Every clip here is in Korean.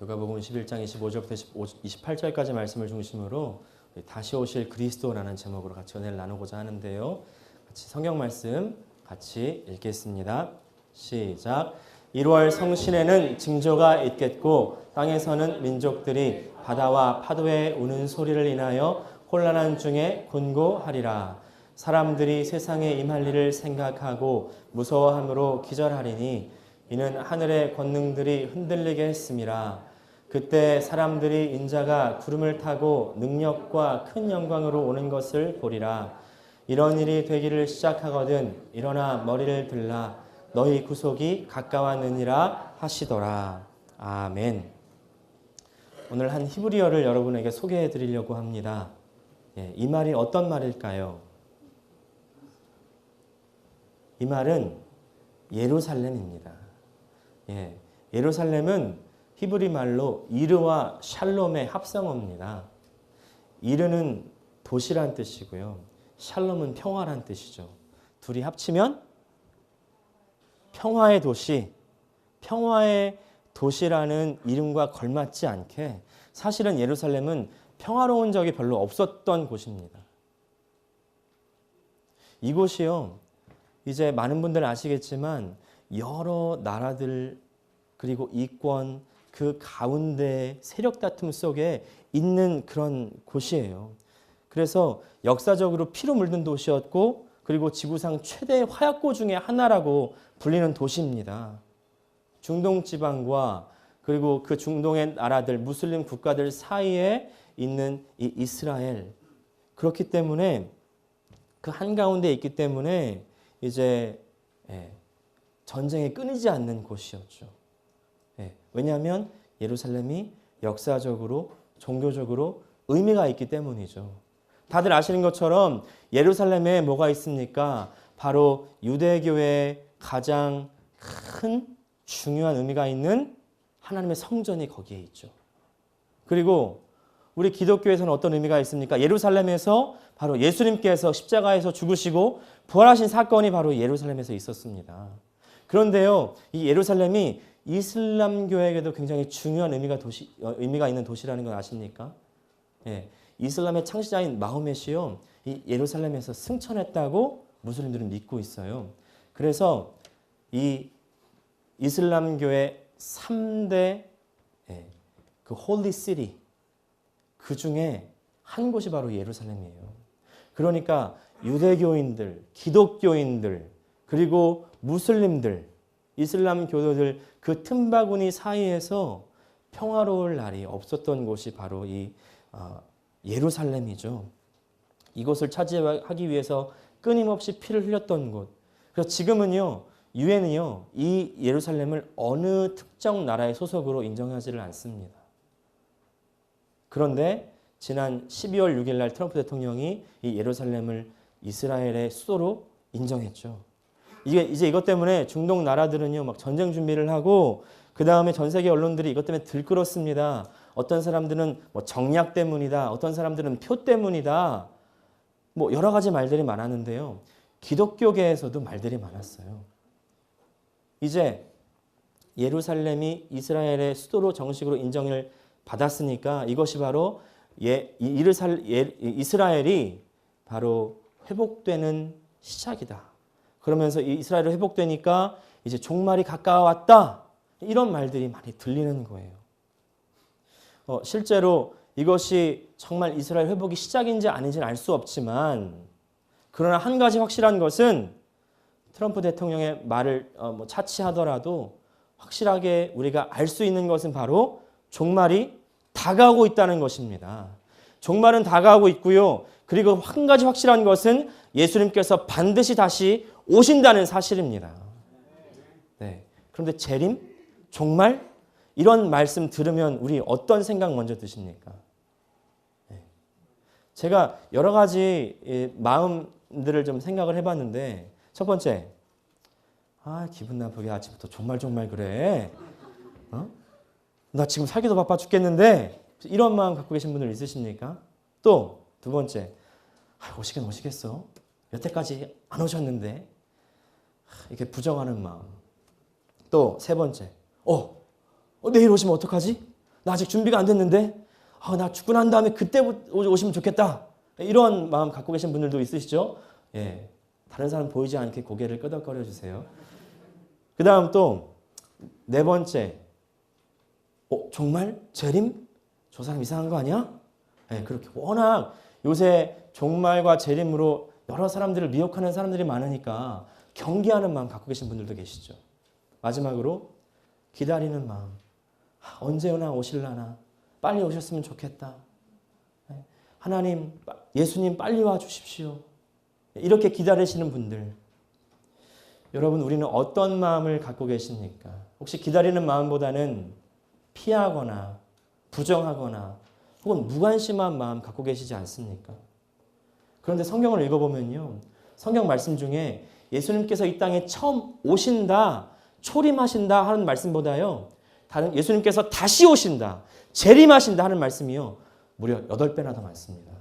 누가복음 11장 25절부터 28절까지 말씀을 중심으로 다시 오실 그리스도라는 제목으로 같이 은혜를 나누고자 하는데요. 같이 성경 말씀 같이 읽겠습니다. 시작. 1월 성신에는 징조가 있겠고 땅에서는 민족들이 바다와 파도에 우는 소리를 인하여 혼란한 중에 곤고하리라. 사람들이 세상에 임할 일을 생각하고 무서워함으로 기절하리니 이는 하늘의 권능들이 흔들리게 했음이라. 그때 사람들이 인자가 구름을 타고 능력과 큰 영광으로 오는 것을 보리라. 이런 일이 되기를 시작하거든 일어나 머리를 들라. 너희 구속이 가까웠느니라 하시더라. 아멘. 오늘 한 히브리어를 여러분에게 소개해 드리려고 합니다. 이 말이 어떤 말일까요? 이 말은 예루살렘입니다. 예루살렘은 히브리 말로 이르와 샬롬의 합성어입니다. 이르는 도시란 뜻이고요. 샬롬은 평화란 뜻이죠. 둘이 합치면 평화의 도시, 평화의 도시라는 이름과 걸맞지 않게 사실은 예루살렘은 평화로운 적이 별로 없었던 곳입니다. 이곳이요, 이제 많은 분들 아시겠지만 여러 나라들 그리고 이권 그 가운데 세력 다툼 속에 있는 그런 곳이에요. 그래서 역사적으로 피로 물든 도시였고 그리고 지구상 최대의 화약고 중에 하나라고 불리는 도시입니다. 중동 지방과 그리고 그 중동의 나라들 무슬림 국가들 사이에 있는 이 이스라엘, 그렇기 때문에 그 한가운데 있기 때문에 이제 전쟁이 끊이지 않는 곳이었죠. 왜냐하면 예루살렘이 역사적으로 종교적으로 의미가 있기 때문이죠. 다들 아시는 것처럼 예루살렘에 뭐가 있습니까? 바로 유대교의 가장 큰 중요한 의미가 있는 하나님의 성전이 거기에 있죠. 그리고 우리 기독교에서는 어떤 의미가 있습니까? 예루살렘에서 바로 예수님께서 십자가에서 죽으시고 부활하신 사건이 바로 예루살렘에서 있었습니다. 그런데요, 이 예루살렘이 이슬람교에게도 굉장히 중요한 의미가 있는 도시라는 건 아십니까? 이슬람의 창시자인 마호멧이요, 이 예루살렘에서 승천했다고 무슬림들은 믿고 있어요. 그래서 이 이슬람교의 3대 그 홀리 시티, 그 중에 한 곳이 바로 예루살렘이에요. 그러니까 유대교인들, 기독교인들, 그리고 무슬림들, 이슬람 교도들 그 틈바구니 사이에서 평화로울 날이 없었던 곳이 바로 이 예루살렘이죠. 이곳을 차지하기 위해서 끊임없이 피를 흘렸던 곳. 그래서 지금은요, 유엔은요, 이 예루살렘을 어느 특정 나라의 소속으로 인정하지를 않습니다. 그런데 지난 12월 6일 날 트럼프 대통령이 이 예루살렘을 이스라엘의 수도로 인정했죠. 이제 이것 때문에 중동 나라들은요, 막 전쟁 준비를 하고, 그 다음에 전 세계 언론들이 이것 때문에 들끓었습니다. 어떤 사람들은 뭐 정략 때문이다, 어떤 사람들은 표 때문이다, 뭐 여러 가지 말들이 많았는데요. 기독교계에서도 말들이 많았어요. 이제 예루살렘이 이스라엘의 수도로 정식으로 인정을 받았으니까 이것이 바로 이스라엘이 바로 회복되는 시작이다. 그러면서 이스라엘이 회복되니까 이제 종말이 가까워왔다. 이런 말들이 많이 들리는 거예요. 실제로 이것이 정말 이스라엘 회복이 시작인지 아닌지는 알 수 없지만, 그러나 한 가지 확실한 것은 트럼프 대통령의 말을 차치하더라도 확실하게 우리가 알 수 있는 것은 바로 종말이 다가오고 있다는 것입니다. 종말은 다가오고 있고요. 그리고 한 가지 확실한 것은 예수님께서 반드시 다시 오신다는 사실입니다. 그런데 재림? 종말? 이런 말씀 들으면 우리 어떤 생각 먼저 드십니까? 제가 여러 가지 마음들을 좀 생각을 해봤는데, 첫 번째, 기분 나쁘게 아침부터 종말 그래. 나 지금 살기도 바빠 죽겠는데, 이런 마음 갖고 계신 분들 있으십니까? 또 두 번째, 오시긴 오시겠어. 여태까지 안 오셨는데, 이렇게 부정하는 마음. 또 세 번째, 내일 오시면 어떡하지? 나 아직 준비가 안 됐는데 나 죽고 난 다음에 그때 오시면 좋겠다. 이런 마음 갖고 계신 분들도 있으시죠? 예, 다른 사람 보이지 않게 고개를 끄덕거려 주세요. 그 다음 또 네 번째, 정말 재림? 저 사람 이상한 거 아니야? 예, 그렇게 워낙 요새 종말과 재림으로 여러 사람들을 미혹하는 사람들이 많으니까 경계하는 마음 갖고 계신 분들도 계시죠. 마지막으로 기다리는 마음. 언제 오나 오실라나 빨리 오셨으면 좋겠다. 하나님, 예수님 빨리 와 주십시오. 이렇게 기다리시는 분들. 여러분, 우리는 어떤 마음을 갖고 계십니까? 혹시 기다리는 마음보다는 피하거나 부정하거나 혹은 무관심한 마음 갖고 계시지 않습니까? 그런데 성경을 읽어보면요. 성경 말씀 중에 예수님께서 이 땅에 처음 오신다, 초림하신다 하는 말씀보다요. 다른 예수님께서 다시 오신다, 재림하신다 하는 말씀이요. 무려 8배나 더 많습니다.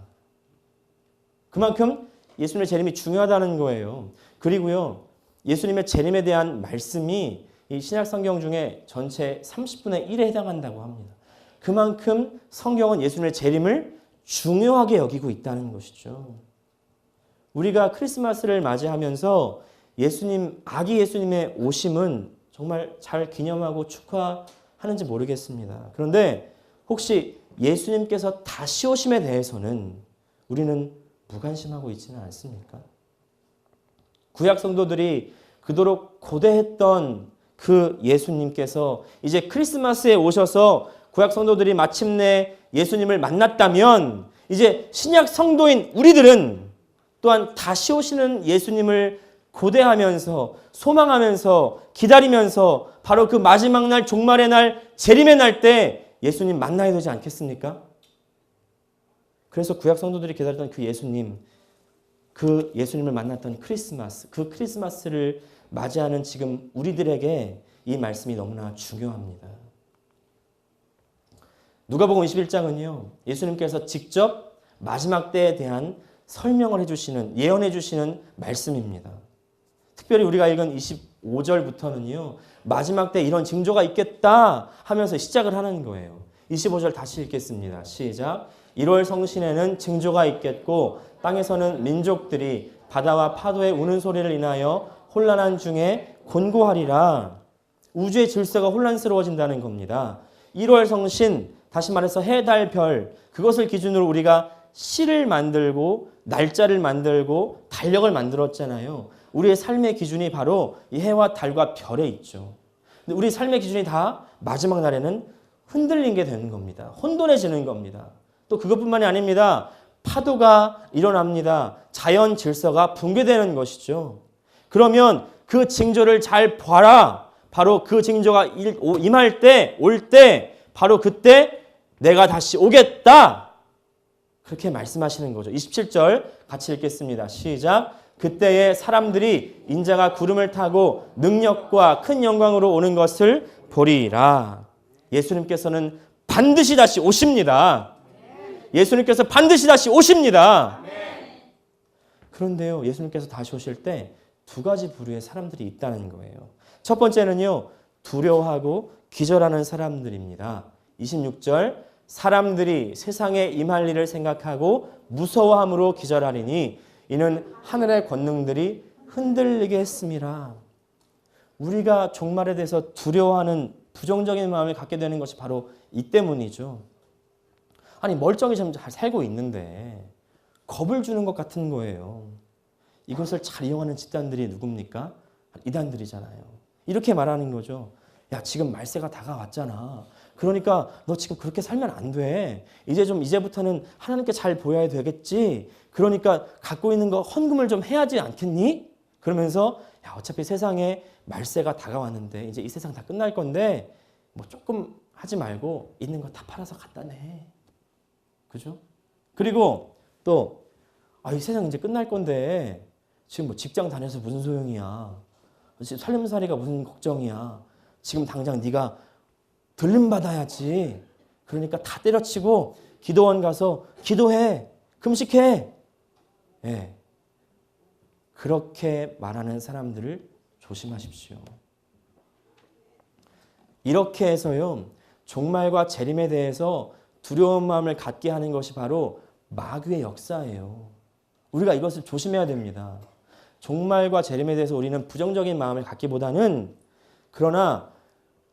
그만큼 예수님의 재림이 중요하다는 거예요. 그리고요. 예수님의 재림에 대한 말씀이 이 신약 성경 중에 전체 30분의 1에 해당한다고 합니다. 그만큼 성경은 예수님의 재림을 중요하게 여기고 있다는 것이죠. 우리가 크리스마스를 맞이하면서 아기 예수님의 오심은 정말 잘 기념하고 축하하는지 모르겠습니다. 그런데 혹시 예수님께서 다시 오심에 대해서는 우리는 무관심하고 있지는 않습니까? 구약 성도들이 그토록 고대했던 그 예수님께서 이제 크리스마스에 오셔서 구약 성도들이 마침내 예수님을 만났다면 이제 신약 성도인 우리들은 또한 다시 오시는 예수님을 고대하면서 소망하면서 기다리면서 바로 그 마지막 날 종말의 날 재림의 날 때 예수님 만나야 되지 않겠습니까? 그래서 구약 성도들이 기다렸던 그 예수님을 만났던 크리스마스, 그 크리스마스를 맞이하는 지금 우리들에게 이 말씀이 너무나 중요합니다. 누가복음 21장은요. 예수님께서 직접 마지막 때에 대한 설명을 해주시는, 예언해 주시는 말씀입니다. 특별히 우리가 읽은 25절부터는요. 마지막 때 이런 징조가 있겠다 하면서 시작을 하는 거예요. 25절 다시 읽겠습니다. 시작. 1월 성신에는 징조가 있겠고 땅에서는 민족들이 바다와 파도의 우는 소리를 인하여 혼란한 중에 곤고하리라. 우주의 질서가 혼란스러워진다는 겁니다. 1월 성신, 다시 말해서 해, 달, 별, 그것을 기준으로 우리가 시를 만들고 날짜를 만들고 달력을 만들었잖아요. 우리의 삶의 기준이 바로 이 해와 달과 별에 있죠. 근데 우리 삶의 기준이 다 마지막 날에는 흔들리게 되는 겁니다. 혼돈해지는 겁니다. 또 그것뿐만이 아닙니다. 파도가 일어납니다. 자연 질서가 붕괴되는 것이죠. 그러면 그 징조를 잘 봐라. 바로 그 징조가 임할 때, 올 때, 바로 그때 내가 다시 오겠다. 그렇게 말씀하시는 거죠. 27절 같이 읽겠습니다. 시작. 그때에 사람들이 인자가 구름을 타고 능력과 큰 영광으로 오는 것을 보리라. 예수님께서는 반드시 다시 오십니다. 예수님께서 반드시 다시 오십니다. 그런데요, 예수님께서 다시 오실 때 두 가지 부류의 사람들이 있다는 거예요. 첫 번째는요, 두려워하고 기절하는 사람들입니다. 26절, 사람들이 세상에 임할 일을 생각하고 무서워함으로 기절하리니 이는 하늘의 권능들이 흔들리게 했음이라. 우리가 종말에 대해서 두려워하는 부정적인 마음을 갖게 되는 것이 바로 이 때문이죠. 아니, 멀쩡히 좀 잘 살고 있는데 겁을 주는 것 같은 거예요. 이것을 잘 이용하는 집단들이 누굽니까? 이단들이잖아요. 이렇게 말하는 거죠. 야, 지금 말세가 다가왔잖아. 그러니까 너 지금 그렇게 살면 안 돼. 이제부터는 하나님께 잘 보여야 되겠지. 그러니까 갖고 있는 거 헌금을 좀 해야지 않겠니? 그러면서 야, 어차피 세상에 말세가 다가왔는데 이제 이 세상 다 끝날 건데 뭐 조금 하지 말고 있는 거 다 팔아서 갖다 내. 그죠? 그리고 또 이 세상 이제 끝날 건데 지금 뭐 직장 다녀서 무슨 소용이야. 지금 살림살이가 무슨 걱정이야. 지금 당장 네가 들림 받아야지. 그러니까 다 때려치고 기도원 가서 기도해. 금식해. 예. 그렇게 말하는 사람들을 조심하십시오. 이렇게 해서요. 종말과 재림에 대해서 두려운 마음을 갖게 하는 것이 바로 마귀의 역사예요. 우리가 이것을 조심해야 됩니다. 종말과 재림에 대해서 우리는 부정적인 마음을 갖기보다는 그러나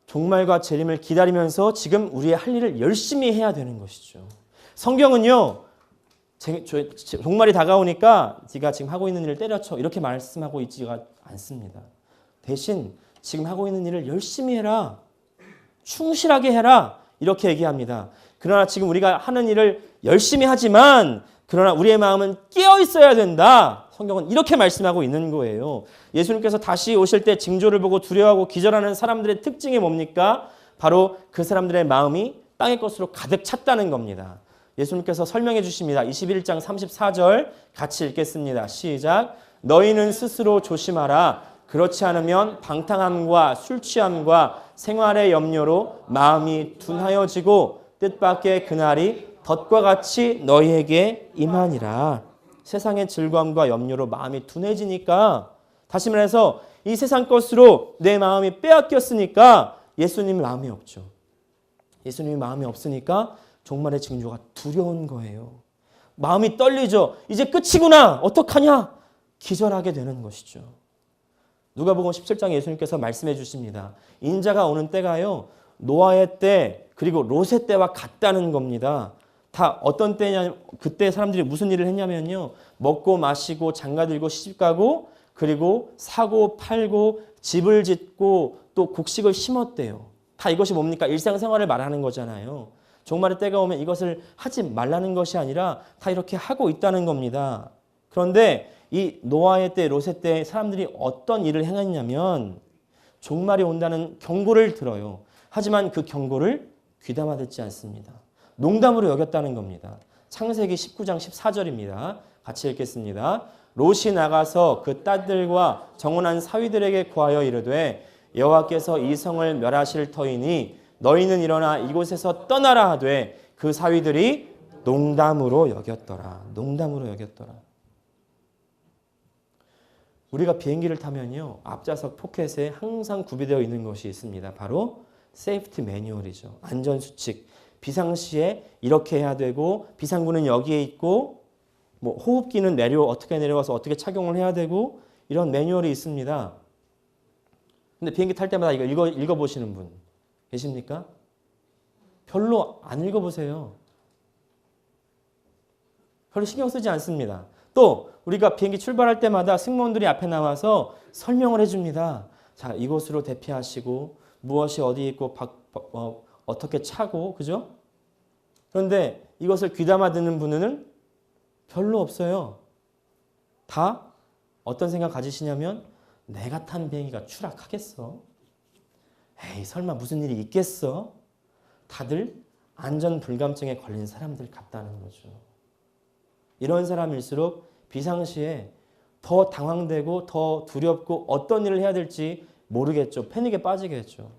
종말과 재림을 기다리면서 지금 우리의 할 일을 열심히 해야 되는 것이죠. 성경은요. 종말이 다가오니까 네가 지금 하고 있는 일을 때려쳐 이렇게 말씀하고 있지가 않습니다. 대신 지금 하고 있는 일을 열심히 해라. 충실하게 해라. 이렇게 얘기합니다. 그러나 지금 우리가 하는 일을 열심히 하지만 그러나 우리의 마음은 깨어 있어야 된다. 성경은 이렇게 말씀하고 있는 거예요. 예수님께서 다시 오실 때 징조를 보고 두려워하고 기절하는 사람들의 특징이 뭡니까? 바로 그 사람들의 마음이 땅의 것으로 가득 찼다는 겁니다. 예수님께서 설명해 주십니다. 21장 34절 같이 읽겠습니다. 시작. 너희는 스스로 조심하라. 그렇지 않으면 방탕함과 술 취함과 생활의 염려로 마음이 둔하여지고 뜻밖의 그날이 덫과 같이 너희에게 임하니라. 세상의 즐거움과 염려로 마음이 둔해지니까 다시 말해서 이 세상 것으로 내 마음이 빼앗겼으니까 예수님의 마음이 없죠. 예수님의 마음이 없으니까 종말의 징조가 두려운 거예요. 마음이 떨리죠. 이제 끝이구나. 어떡하냐? 기절하게 되는 것이죠. 누가복음 17장에 예수님께서 말씀해 주십니다. 인자가 오는 때가요. 노아의 때 그리고 롯의 때와 같다는 겁니다. 다 어떤 때냐 그때 사람들이 무슨 일을 했냐면요. 먹고 마시고 장가들고 시집가고 그리고 사고 팔고 집을 짓고 또 곡식을 심었대요. 다 이것이 뭡니까? 일상생활을 말하는 거잖아요. 종말의 때가 오면 이것을 하지 말라는 것이 아니라 다 이렇게 하고 있다는 겁니다. 그런데 이 노아의 때, 롯의 때 사람들이 어떤 일을 행했냐면 종말이 온다는 경고를 들어요. 하지만 그 경고를 귀담아 듣지 않습니다. 농담으로 여겼다는 겁니다. 창세기 19장 14절입니다. 같이 읽겠습니다. 롯이 나가서 그 딸들과 정혼한 사위들에게 구하여 이르되 여호와께서 이 성을 멸하실 터이니 너희는 일어나 이곳에서 떠나라 하되 그 사위들이 농담으로 여겼더라. 농담으로 여겼더라. 우리가 비행기를 타면요. 앞좌석 포켓에 항상 구비되어 있는 것이 있습니다. 바로 세이프티 매뉴얼이죠. 안전수칙. 비상시에 이렇게 해야 되고 비상구는 여기에 있고 뭐 호흡기는 어떻게 내려와서 어떻게 착용을 해야 되고 이런 매뉴얼이 있습니다. 근데 비행기 탈 때마다 이거 읽어보시는 분 계십니까? 별로 안 읽어보세요. 별로 신경 쓰지 않습니다. 또 우리가 비행기 출발할 때마다 승무원들이 앞에 나와서 설명을 해줍니다. 자, 이곳으로 대피하시고 무엇이 어디 있고 어떻게 차고 그죠? 그런데 이것을 귀담아 듣는 분은 별로 없어요. 다 어떤 생각 가지시냐면 내가 탄 비행기가 추락하겠어? 에이 설마 무슨 일이 있겠어? 다들 안전 불감증에 걸린 사람들 같다는 거죠. 이런 사람일수록 비상시에 더 당황되고 더 두렵고 어떤 일을 해야 될지 모르겠죠. 패닉에 빠지겠죠.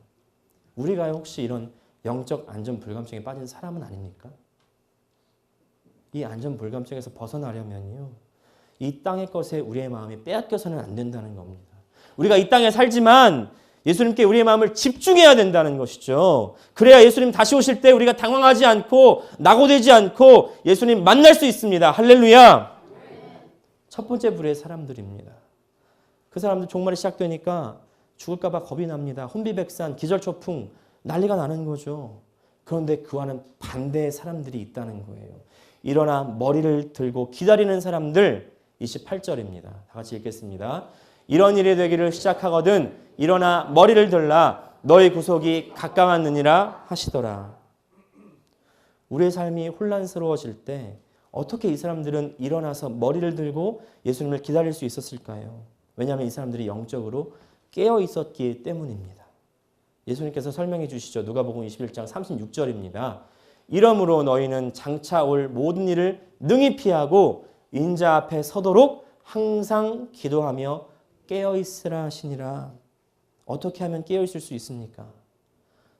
우리가 혹시 이런 영적 안전 불감증에 빠진 사람은 아닙니까? 이 안전 불감증에서 벗어나려면요. 이 땅의 것에 우리의 마음이 빼앗겨서는 안 된다는 겁니다. 우리가 이 땅에 살지만 예수님께 우리의 마음을 집중해야 된다는 것이죠. 그래야 예수님 다시 오실 때 우리가 당황하지 않고 낙오되지 않고 예수님 만날 수 있습니다. 할렐루야. 첫 번째 부류의 사람들입니다. 그 사람들 종말이 시작되니까 죽을까 봐 겁이 납니다. 혼비백산, 기절초풍 난리가 나는 거죠. 그런데 그와는 반대의 사람들이 있다는 거예요. 일어나 머리를 들고 기다리는 사람들 28절입니다. 다 같이 읽겠습니다. 이런 일이 되기를 시작하거든 일어나 머리를 들라 너의 구속이 가까웠느니라 하시더라. 우리의 삶이 혼란스러워질 때 어떻게 이 사람들은 일어나서 머리를 들고 예수님을 기다릴 수 있었을까요? 왜냐하면 이 사람들이 영적으로 깨어 있었기 때문입니다. 예수님께서 설명해 주시죠. 누가복음 21장 36절입니다. 이러므로 너희는 장차 올 모든 일을 능히 피하고 인자 앞에 서도록 항상 기도하며 깨어 있으라 하시니라. 어떻게 하면 깨어 있을 수 있습니까?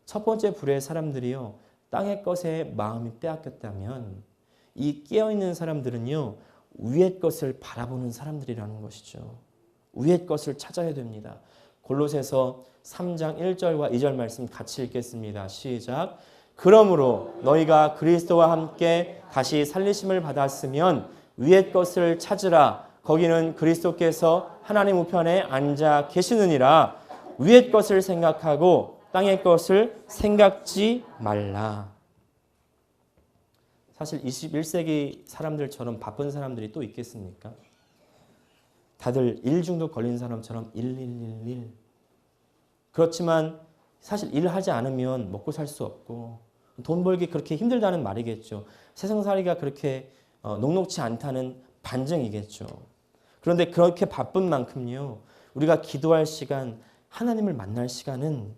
첫 번째 부류의 사람들이요. 땅의 것에 마음이 빼앗겼다면 이 깨어 있는 사람들은요. 위의 것을 바라보는 사람들이라는 것이죠. 위의 것을 찾아야 됩니다. 골로새서 3장 1절과 2절 말씀 같이 읽겠습니다. 시작. 그러므로 너희가 그리스도와 함께 다시 살리심을 받았으면 위의 것을 찾으라. 거기는 그리스도께서 하나님 우편에 앉아 계시느니라. 위의 것을 생각하고 땅의 것을 생각지 말라. 사실 21세기 사람들처럼 바쁜 사람들이 또 있겠습니까? 다들 일 중독 걸린 사람처럼 1111. 그렇지만 사실 일하지 않으면 먹고 살 수 없고 돈 벌기 그렇게 힘들다는 말이겠죠. 세상살이가 그렇게 녹록지 않다는 반증이겠죠. 그런데 그렇게 바쁜 만큼요. 우리가 기도할 시간, 하나님을 만날 시간은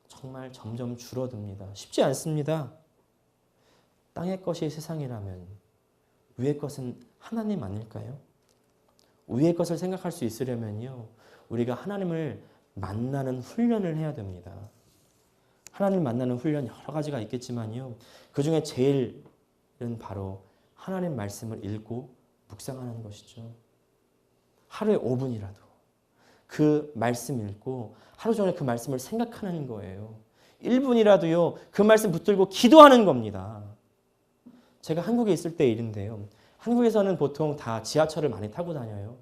정말 점점 줄어듭니다. 쉽지 않습니다. 땅의 것이 세상이라면 위의 것은 하나님 아닐까요? 위의 것을 생각할 수 있으려면요. 우리가 하나님을 만나는 훈련을 해야 됩니다. 하나님을 만나는 훈련 여러 가지가 있겠지만요. 그중에 제일은 바로 하나님 말씀을 읽고 묵상하는 것이죠. 하루에 5분이라도 그 말씀 읽고 하루 종일 그 말씀을 생각하는 거예요. 1분이라도요. 그 말씀 붙들고 기도하는 겁니다. 제가 한국에 있을 때 일인데요. 한국에서는 보통 다 지하철을 많이 타고 다녀요.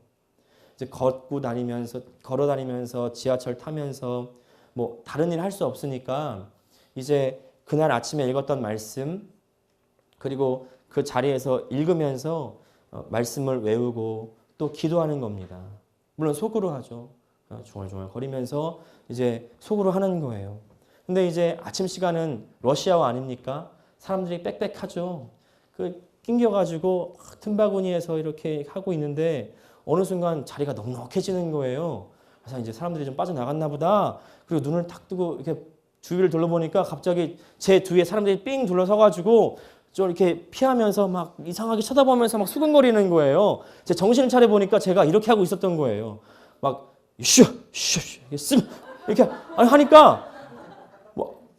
이제 걸어 다니면서 지하철 타면서 뭐 다른 일 할 수 없으니까 이제 그날 아침에 읽었던 말씀 그리고 그 자리에서 읽으면서 말씀을 외우고 또 기도하는 겁니다. 물론 속으로 하죠. 중얼중얼 거리면서 이제 속으로 하는 거예요. 근데 이제 아침 시간은 러시아워 아닙니까? 사람들이 빽빽하죠. 그 낑겨가지고 틈바구니에서 이렇게 하고 있는데 어느 순간 자리가 넉넉해지는 거예요. 그래서 이제 사람들이 좀 빠져나갔나 보다. 그리고 눈을 탁 뜨고 이렇게 주위를 둘러보니까 갑자기 제 뒤에 사람들이 삥 둘러서가지고 좀 이렇게 피하면서 막 이상하게 쳐다보면서 막 수근거리는 거예요. 제 정신을 차려보니까 제가 이렇게 하고 있었던 거예요. 막 이렇게 하니까 뭐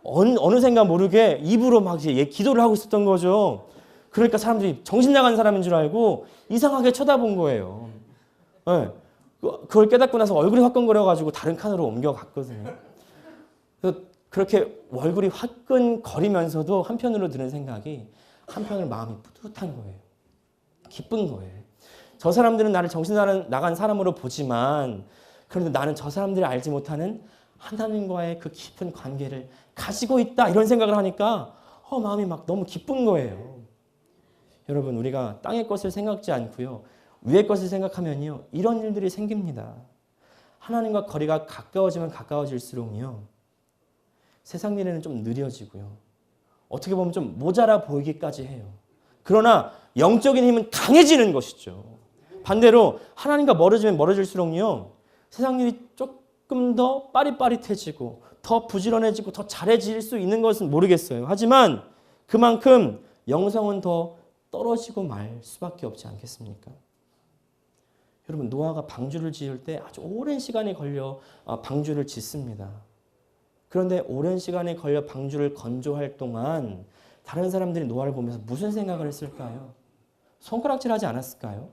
어느샌가 모르게 입으로 막 이제 기도를 하고 있었던 거죠. 그러니까 사람들이 정신 나간 사람인 줄 알고 이상하게 쳐다본 거예요. 네. 그걸 깨닫고 나서 얼굴이 화끈거려가지고 다른 칸으로 옮겨갔거든요. 그래서 그렇게 얼굴이 화끈거리면서도 한편으로 드는 생각이 한편으로 마음이 뿌듯한 거예요. 기쁜 거예요. 저 사람들은 나를 정신 나간 사람으로 보지만 그런데 나는 저 사람들이 알지 못하는 하나님과의 그 깊은 관계를 가지고 있다 이런 생각을 하니까 마음이 막 너무 기쁜 거예요. 여러분 우리가 땅의 것을 생각지 않고요. 위의 것을 생각하면요. 이런 일들이 생깁니다. 하나님과 거리가 가까워지면 가까워질수록요. 세상 일에는 좀 느려지고요. 어떻게 보면 좀 모자라 보이기까지 해요. 그러나 영적인 힘은 강해지는 것이죠. 반대로 하나님과 멀어지면 멀어질수록요. 세상 일이 조금 더 빠릿빠릿해지고 더 부지런해지고 더 잘해질 수 있는 것은 모르겠어요. 하지만 그만큼 영성은 더 떨어지고 말 수밖에 없지 않겠습니까? 여러분 노아가 방주를 지을 때 아주 오랜 시간이 걸려 방주를 짓습니다. 그런데 오랜 시간이 걸려 방주를 건조할 동안 다른 사람들이 노아를 보면서 무슨 생각을 했을까요? 손가락질하지 않았을까요?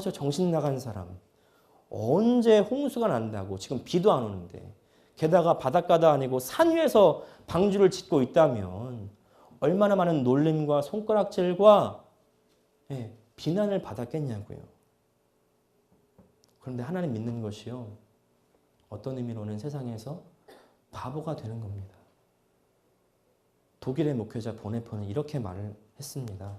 저 정신 나간 사람. 언제 홍수가 난다고 지금 비도 안 오는데 게다가 바닷가도 아니고 산 위에서 방주를 짓고 있다면 얼마나 많은 놀림과 손가락질과 비난을 받았겠냐고요. 그런데 하나님 믿는 것이요. 어떤 의미로는 세상에서 바보가 되는 겁니다. 독일의 목회자 보네퍼는 이렇게 말을 했습니다.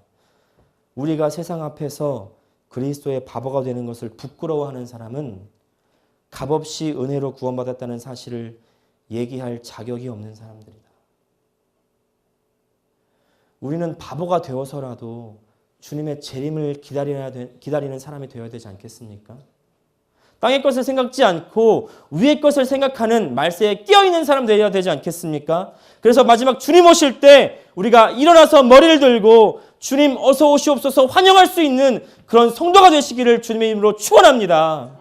우리가 세상 앞에서 그리스도의 바보가 되는 것을 부끄러워하는 사람은 값없이 은혜로 구원받았다는 사실을 얘기할 자격이 없는 사람들이다. 우리는 바보가 되어서라도 주님의 재림을 기다리는 사람이 되어야 되지 않겠습니까? 땅의 것을 생각지 않고 위의 것을 생각하는 말세에 끼어있는 사람 되어야 되지 않겠습니까? 그래서 마지막 주님 오실 때 우리가 일어나서 머리를 들고 주님 어서 오시옵소서 환영할 수 있는 그런 성도가 되시기를 주님의 이름으로 축원합니다.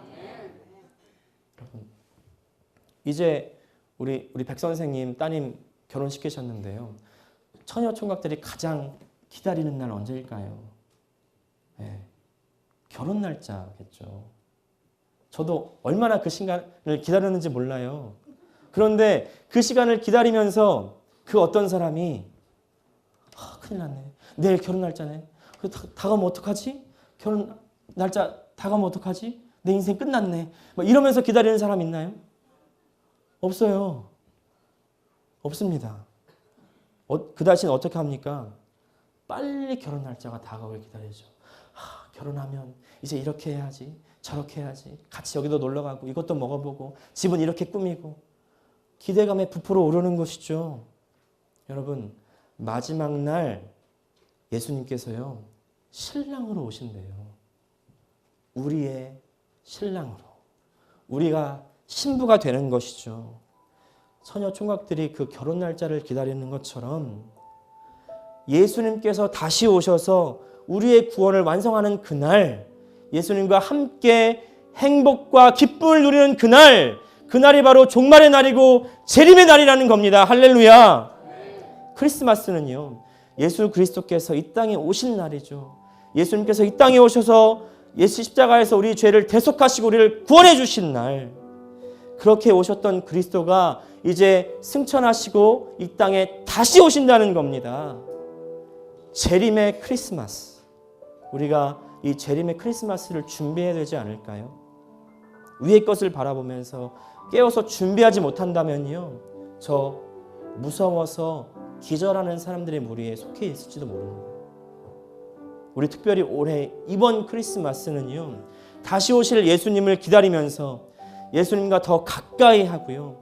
이제 우리 백 선생님 따님 결혼시키셨는데요. 처녀 총각들이 가장 기다리는 날 언제일까요? 결혼 날짜겠죠. 저도 얼마나 그 시간을 기다렸는지 몰라요. 그런데 그 시간을 기다리면서 그 어떤 사람이 큰일 났네. 내일 결혼 날짜네. 다가오면 어떡하지? 결혼 날짜 다가오면 어떡하지? 내 인생 끝났네. 막 이러면서 기다리는 사람 있나요? 없어요. 없습니다. 그 대신 어떻게 합니까? 빨리 결혼 날짜가 다가오길 기다리죠. 결혼하면 이제 이렇게 해야지, 저렇게 해야지, 같이 여기도 놀러 가고 이것도 먹어보고 집은 이렇게 꾸미고 기대감에 부풀어 오르는 것이죠. 여러분, 마지막 날 예수님께서요, 신랑으로 오신대요. 우리의 신랑으로. 우리가 신부가 되는 것이죠. 처녀 총각들이 그 결혼 날짜를 기다리는 것처럼 예수님께서 다시 오셔서 우리의 구원을 완성하는 그날, 예수님과 함께 행복과 기쁨을 누리는 그날, 그날이 바로 종말의 날이고 재림의 날이라는 겁니다. 할렐루야. 크리스마스는요, 예수 그리스도께서 이 땅에 오신 날이죠. 예수님께서 이 땅에 오셔서 예수 십자가에서 우리 죄를 대속하시고 우리를 구원해 주신 날, 그렇게 오셨던 그리스도가 이제 승천하시고 이 땅에 다시 오신다는 겁니다. 재림의 크리스마스. 우리가 이 재림의 크리스마스를 준비해야 되지 않을까요? 위의 것을 바라보면서 깨어서 준비하지 못한다면요, 저 무서워서 기절하는 사람들의 무리에 속해 있을지도 모릅니다. 우리 특별히 올해 이번 크리스마스는요, 다시 오실 예수님을 기다리면서 예수님과 더 가까이 하고요,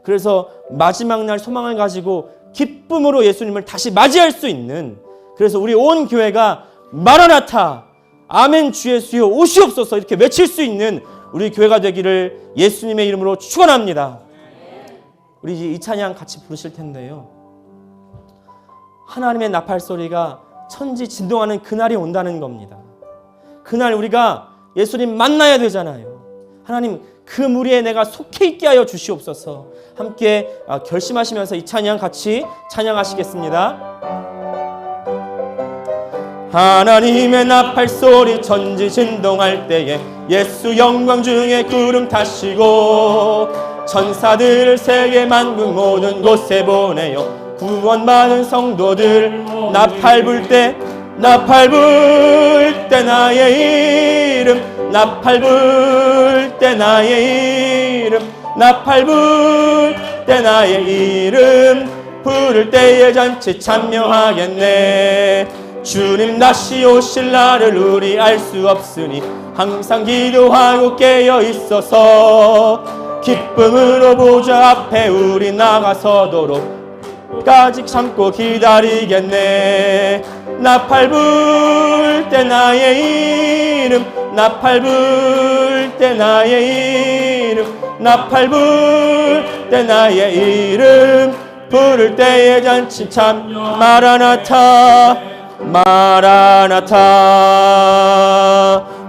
그래서 마지막 날 소망을 가지고 기쁨으로 예수님을 다시 맞이할 수 있는, 그래서 우리 온 교회가 마라나타, 아멘 주 예수여 오시옵소서 이렇게 외칠 수 있는 우리 교회가 되기를 예수님의 이름으로 축원합니다. 우리 이 찬양 같이 부르실 텐데요, 하나님의 나팔 소리가 천지 진동하는 그날이 온다는 겁니다. 그날 우리가 예수님 만나야 되잖아요. 하나님, 그 무리에 내가 속해 있게 하여 주시옵소서. 함께 결심하시면서 이 찬양 같이 찬양하시겠습니다. 하나님의 나팔 소리 천지 진동할 때에 예수 영광 중에 구름 타시고 천사들을 세계 만국 모든 곳에 보내요. 구원받은 성도들 나팔 불 때 나의 이름 나팔 불 때 나의 이름 나팔 불 때 나의 이름 부를 때에 잔치 참여하겠네. 주님 다시 오실 날을 우리 알 수 없으니 항상 기도하고 깨어 있어서 기쁨으로 보좌 앞에 우리 나가서도록 까지 참고 기다리겠네. 나팔 불 때 나의 이름 나팔 불 때 나의 이름 나팔 불 때 나의 이름 부를 때에 잔치 참 마라나타 마라나타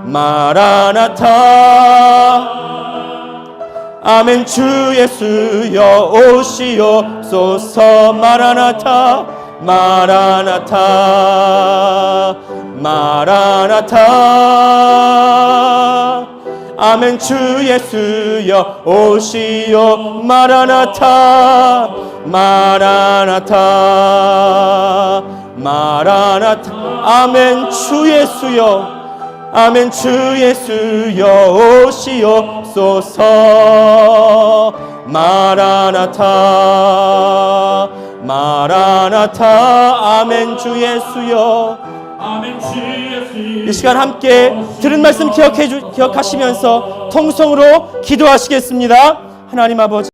마라나타 아멘 주 예수여 오시옵소서 마라나타 마라나타 마라나타 아멘 주 예수여 오시오 마라나타 마라나타 마라나타 아멘 주 예수여 아멘 주 예수여 오시옵소서 마라나타 마라나타 아멘 주 예수여 아멘 주 예수여 이 시간 함께 들은 말씀 기억하시면서 통성으로 기도하시겠습니다. 하나님 아버지